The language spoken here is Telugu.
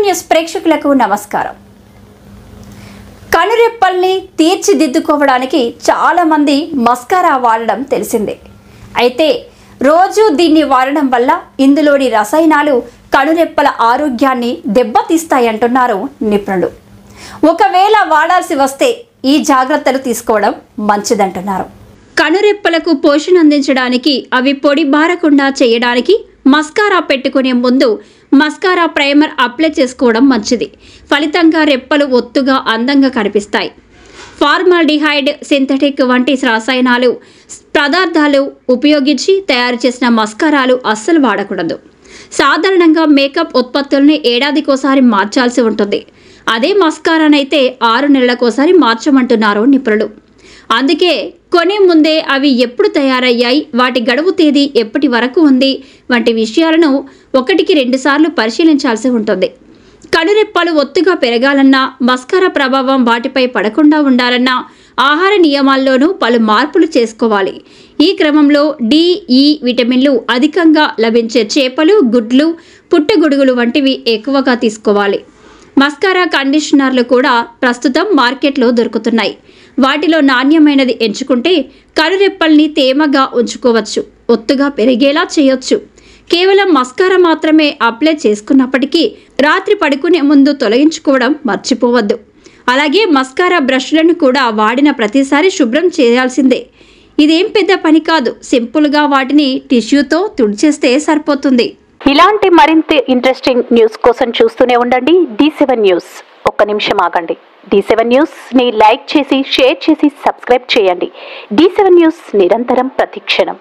న్యూస్ ప్రేక్షకులకు నమస్కారం. కనురెప్పల్ని తీర్చిదిద్దుకోవడానికి చాలా మంది మస్కారా వాడడం తెలిసిందే. అయితే రోజు దీన్ని వాడడం వల్ల ఇందులోని రసాయనాలు కనురెప్పల ఆరోగ్యాన్ని దెబ్బతీస్తాయంటున్నారు నిపుణులు. ఒకవేళ వాడాల్సి వస్తే ఈ జాగ్రత్తలు తీసుకోవడం మంచిదంటున్నారు. కనురెప్పలకు పోషణ అందించడానికి అవి పొడి బారకుండా చేయడానికి మస్కారా పెట్టుకునే ముందు మస్కారా ప్రైమర్ అప్లై చేసుకోవడం మంచిది. ఫలితంగా రెప్పలు ఒత్తుగా అందంగా కనిపిస్తాయి. ఫార్మాల్డిహైడ్, సింథటిక్ వంటి రసాయనాలు పదార్థాలు ఉపయోగించి తయారు చేసిన మస్కారాలు అస్సలు వాడకూడదు. సాధారణంగా మేకప్ ఉత్పత్తుల్ని ఏడాదికోసారి మార్చాల్సి ఉంటుంది. అదే మస్కారానైతే 6 నెలలకోసారి మార్చమంటున్నారు నిపుణులు. అందుకే కొనే ముందే అవి ఎప్పుడు తయారయ్యాయి, వాటి గడువు తేదీ ఎప్పటి వరకు ఉంది వంటి విషయాలను 1-2 సార్లు పరిశీలించాల్సి ఉంటుంది. కనురెప్పలు ఒత్తుగా పెరగాలన్నా, మస్కారా ప్రభావం వాటిపై పడకుండా ఉండాలన్నా ఆహార నియమాల్లోనూ పలు మార్పులు చేసుకోవాలి. ఈ క్రమంలో డి, ఈ విటమిన్లు అధికంగా లభించే చేపలు, గుడ్లు, పుట్టగొడుగులు వంటివి ఎక్కువగా తీసుకోవాలి. మస్కారా కండిషనర్లు కూడా ప్రస్తుతం మార్కెట్లో దొరుకుతున్నాయి. వాటిలో నాణ్యమైనది ఎంచుకుంటే కనురెప్పల్ని తేమగా ఉంచుకోవచ్చు, ఒత్తుగా పెరిగేలా చేయొచ్చు. కేవలం మస్కారా మాత్రమే అప్లై చేసుకున్నప్పటికీ రాత్రి పడుకునే ముందు తొలగించుకోవడం మర్చిపోవద్దు. అలాగే మస్కారా బ్రష్లను కూడా వాడిన ప్రతిసారి శుభ్రం చేయాల్సిందే. ఇదేం పెద్ద పని కాదు. సింపుల్గా వాటిని టిష్యూతో తుడిచేస్తే సరిపోతుంది. ఇలాంటి మరింత ఇంట్రెస్టింగ్ న్యూస్ కోసం చూస్తూనే ఉండండి D7 న్యూస్. ఒక్క నిమిషం ఆగండి. D7 న్యూస్ని లైక్ చేసి, షేర్ చేసి, సబ్స్క్రైబ్ చేయండి. D7 న్యూస్ నిరంతరం ప్రతిక్షణం.